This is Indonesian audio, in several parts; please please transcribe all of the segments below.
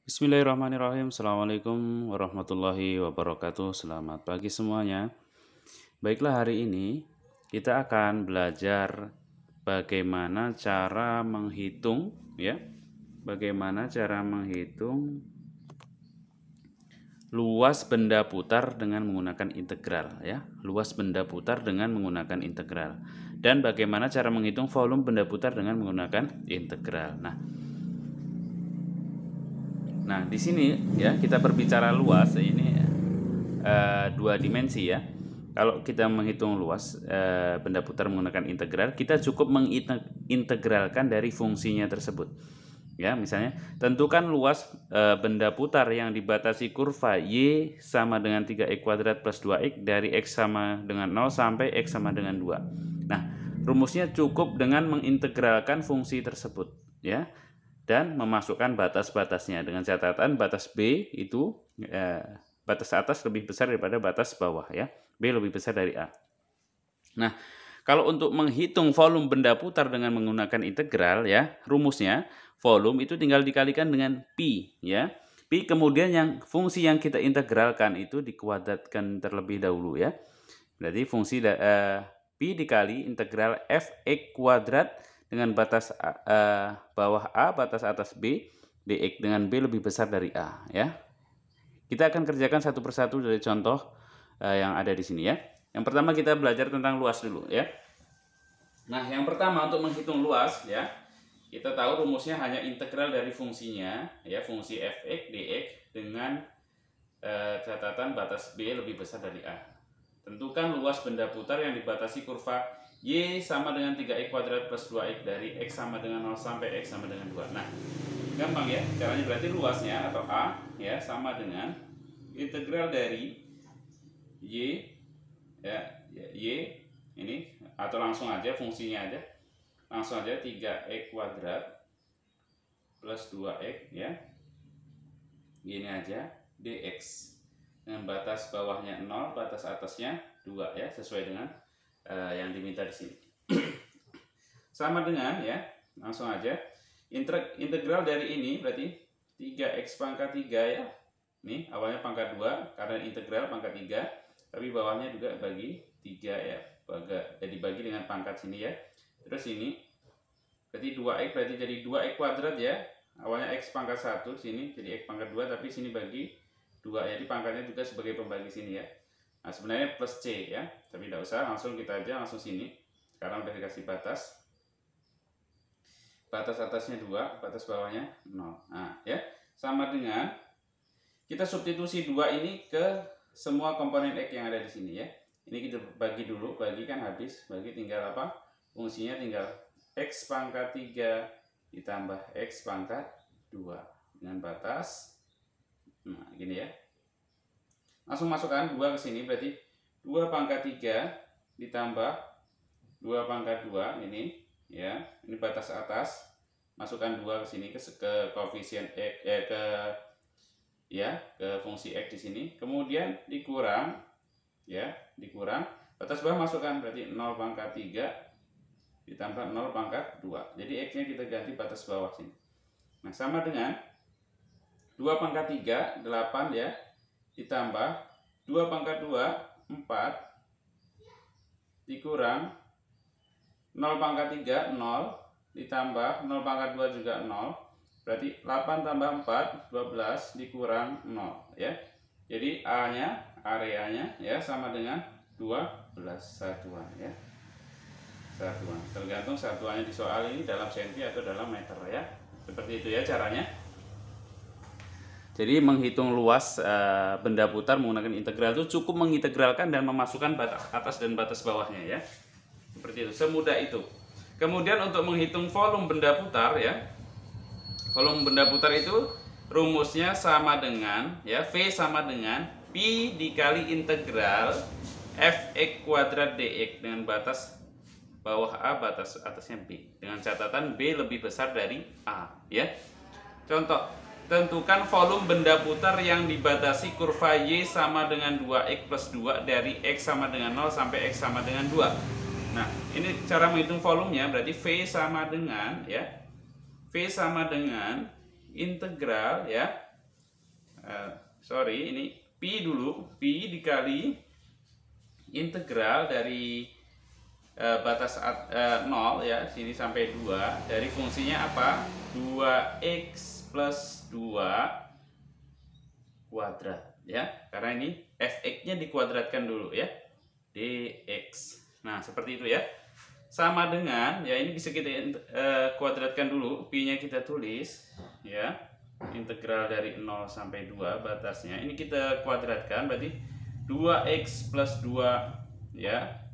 Bismillahirrahmanirrahim. Assalamualaikum warahmatullahi wabarakatuh. Selamat pagi semuanya. Baiklah, hari ini kita akan belajar bagaimana cara menghitung bagaimana cara menghitung luas benda putar dengan menggunakan integral luas benda putar dengan menggunakan integral, dan bagaimana cara menghitung volume benda putar dengan menggunakan integral. Nah, di sini kita berbicara luas, ini dua dimensi ya. Kalau kita menghitung luas benda putar menggunakan integral, kita cukup mengintegralkan dari fungsinya tersebut. Ya, misalnya tentukan luas benda putar yang dibatasi kurva Y sama dengan 3x kuadrat plus 2x dari x sama dengan 0 sampai x sama dengan 2. Nah, rumusnya cukup dengan mengintegralkan fungsi tersebut ya, dan memasukkan batas-batasnya dengan catatan batas B itu batas atas lebih besar daripada batas bawah ya. B lebih besar dari A. Nah, kalau untuk menghitung volume benda putar dengan menggunakan integral ya, rumusnya volume itu tinggal dikalikan dengan pi ya. Pi kemudian yang fungsi yang kita integralkan itu dikuadratkan terlebih dahulu ya. Berarti fungsi pi dikali integral fx kuadrat dengan batas bawah A, batas atas B, dx dengan B lebih besar dari A ya. Kita akan kerjakan satu persatu dari contoh yang ada di sini ya. Yang pertama kita belajar tentang luas dulu ya. Nah, yang pertama untuk menghitung luas ya, kita tahu rumusnya hanya integral dari fungsinya ya, fungsi fx dx dengan catatan batas B lebih besar dari A. Tentukan luas benda putar yang dibatasi kurva Y sama dengan 3x kuadrat plus 2x dari x sama dengan 0 sampai x sama dengan 2. Nah, gampang ya caranya. Berarti luasnya atau A ya sama dengan integral dari Y ya, Y ini, atau langsung aja fungsinya aja. Langsung aja 3x kuadrat plus 2x ya. Gini aja dx dengan batas bawahnya 0, batas atasnya 2 ya, sesuai dengan yang diminta di sini. Sama dengan ya, langsung aja integral dari ini berarti 3x pangkat 3 ya. Nih awalnya pangkat 2 karena integral pangkat 3, tapi bawahnya juga bagi 3 ya. Dibagi dengan pangkat sini ya. Terus ini berarti 2x berarti jadi 2x kuadrat ya. Awalnya x pangkat 1 sini jadi x pangkat 2, tapi sini bagi 2 ya. Jadi pangkatnya juga sebagai pembagi sini ya. Nah, sebenarnya plus C ya, tapi tidak usah, langsung kita aja langsung sini karena udah dikasih batas. Batas atasnya 2, batas bawahnya 0. Nah, ya. Sama dengan kita substitusi 2 ini ke semua komponen X yang ada di sini ya. Ini kita bagi dulu, bagi kan habis, bagi tinggal apa? Fungsinya tinggal X pangkat 3 ditambah X pangkat 2 dengan batas. Nah, gini ya. Langsung masukkan 2 ke sini, berarti 2 pangkat 3 ditambah 2 pangkat 2 ini ya. Ini batas atas. Masukkan 2 ke sini ke koefisien X ke fungsi X di sini. Kemudian dikurang ya, dikurang batas bawah masukkan, berarti 0 pangkat 3 ditambah 0 pangkat 2. Jadi X-nya kita ganti batas bawah sini. Nah, sama dengan 2 pangkat 3 8 ya, ditambah 2 pangkat 2 4 dikurang 0 pangkat 3 0 ditambah 0 pangkat 2 juga 0, berarti 8 tambah 4 12 dikurang 0 ya. Jadi A-nya, areanya ya sama dengan 12 satuan ya. Satuan, tergantung satuannya di soal ini dalam senti atau dalam meter ya. Seperti itu ya caranya. Jadi menghitung luas benda putar menggunakan integral itu cukup mengintegralkan dan memasukkan batas atas dan batas bawahnya ya. Seperti itu, semudah itu. Kemudian untuk menghitung volume benda putar ya. Volume benda putar itu rumusnya sama dengan ya, V sama dengan pi dikali integral fx kuadrat dx dengan batas bawah A, batas atasnya B, dengan catatan B lebih besar dari A ya. Contoh, tentukan volume benda putar yang dibatasi kurva Y sama dengan 2x plus 2 dari x sama dengan 0 sampai x sama dengan 2. Nah, ini cara menghitung volumenya, berarti V sama dengan ya, V sama dengan integral ya, sorry, ini pi dulu, pi dikali integral dari batas 0 ya, sini sampai 2, dari fungsinya apa? 2x plus 2 kuadrat ya, karena ini fx-nya dikuadratkan dulu ya, dx. Nah seperti itu ya, sama dengan ya, ini bisa kita kuadratkan dulu, pi-nya kita tulis ya, integral dari 0 sampai 2 batasnya, ini kita kuadratkan, berarti 2x plus 2 ya,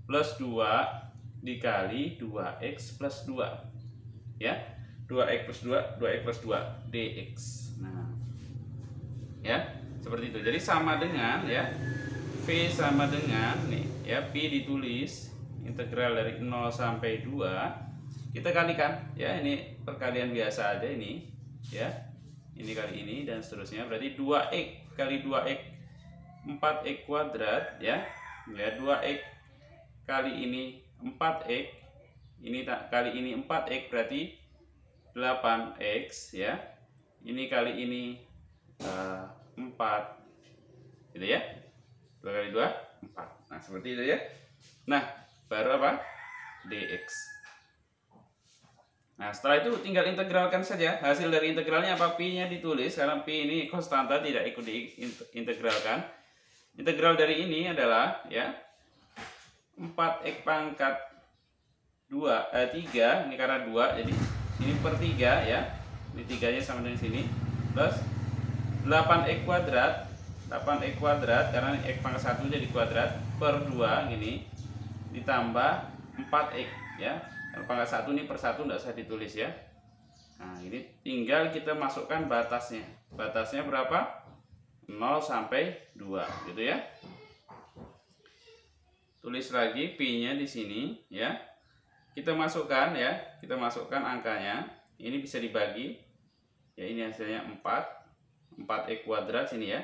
plus 2 dikali 2x plus 2 ya, 2x plus 2, 2x plus 2 dx. Nah ya, seperti itu. Jadi sama dengan ya, V sama dengan nih ya, pi ditulis integral dari 0 sampai 2, kita kalikan ya, ini perkalian biasa aja ini ya, ini kali ini dan seterusnya, berarti 2x kali 2x 4x kuadrat ya, 2x kali ini 4x, ini kali ini 4x berarti 8x ya, ini kali ini 4 gitu ya, 2 kali 2 4. Nah seperti itu ya. Nah baru apa? dx. Nah setelah itu tinggal integralkan saja. Hasil dari integralnya apa? Pi nya ditulis, karena pi ini konstanta tidak ikut diintegralkan. Integral dari ini adalah ya 4x pangkat 3, ini karena 2 jadi ini per 3 ya, ini 3 nya sama dengan sini, plus 8x kuadrat, 8x kuadrat karena x pangkat 1 jadi kuadrat, per 2 gini, ditambah 4x ya, kalau pangkat 1 ini per 1 tidak usah ditulis ya. Nah ini tinggal kita masukkan batasnya, batasnya berapa? 0 sampai 2 gitu ya. Tulis lagi pi nya di sini ya, kita masukkan ya, kita masukkan angkanya, ini bisa dibagi ya, ini hasilnya 4x kuadrat sini ya,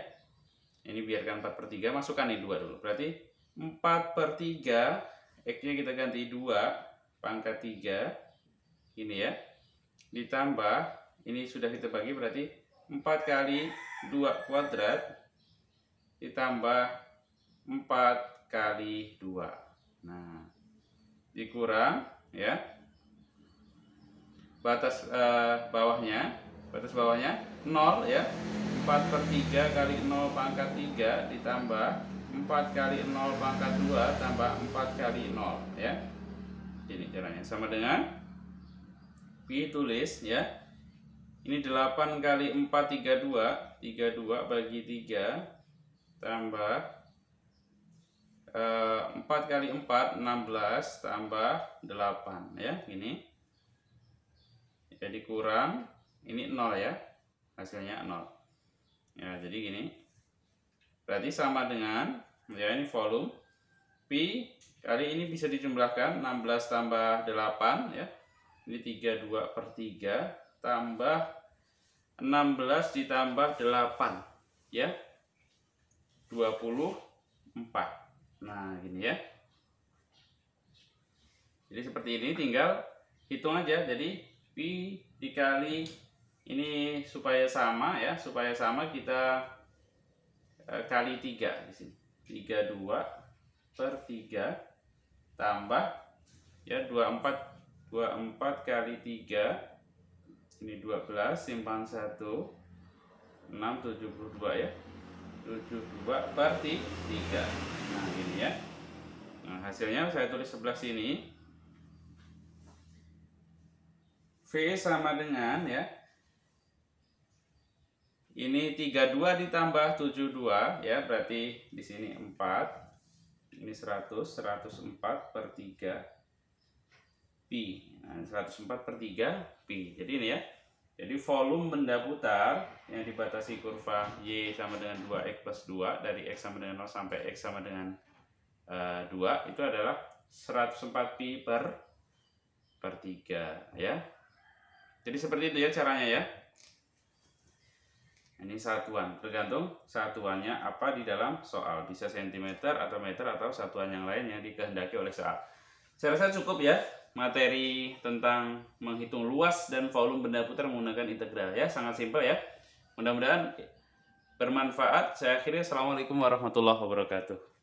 ini biarkan 4 per 3, masukkan ini 2 dulu, berarti 4 per 3, x nya kita ganti 2 pangkat 3 ini ya, ditambah ini sudah kita bagi, berarti 4 kali 2 kuadrat ditambah 4 kali 2, nah dikurang ya, batas bawahnya 0 ya, 4 per 3 kali 0 pangkat 3 ditambah 4 kali 0 pangkat 2 tambah 4 kali 0 ya. Ini caranya, sama dengan pi tulis ya, ini 8 kali 4 32, 32 bagi 3 tambah 4 kali 4 16 tambah 8 ya, gini jadi kurang ini 0 ya, hasilnya 0 ya, jadi gini, berarti sama dengan ya, ini volume pi kali ini bisa dijumlahkan, 16 tambah 8 ya, ini 32 per 3 tambah 16 ditambah 8 ya, 24. Nah gini ya, jadi seperti ini, tinggal hitung aja. Jadi pi dikali ini supaya sama ya, supaya sama kita kali 3 di sini, 32 per 3 tambah ya 24 kali 3 ini 12 simpan 1 6 72 ya, 72 per 3. Nah ini ya, nah hasilnya saya tulis sebelah sini, V sama dengan ya, ini 32 ditambah 72 ya, berarti di sini 4, ini 104 per 3 pi. Nah, 104 per 3 pi. Jadi ini ya, jadi volume benda putar yang dibatasi kurva Y sama dengan 2x plus 2, dari X sama dengan 0 sampai X sama dengan 2, itu adalah 104 pi per 3 ya. Jadi seperti itu ya caranya ya. Ini satuan, tergantung satuannya apa di dalam soal, bisa sentimeter atau meter atau satuan yang lain yang dikehendaki oleh soal. Saya rasa cukup ya materi tentang menghitung luas dan volume benda putar menggunakan integral ya, sangat simpel ya. Mudah-mudahan bermanfaat. Saya akhiri. Assalamualaikum warahmatullahi wabarakatuh.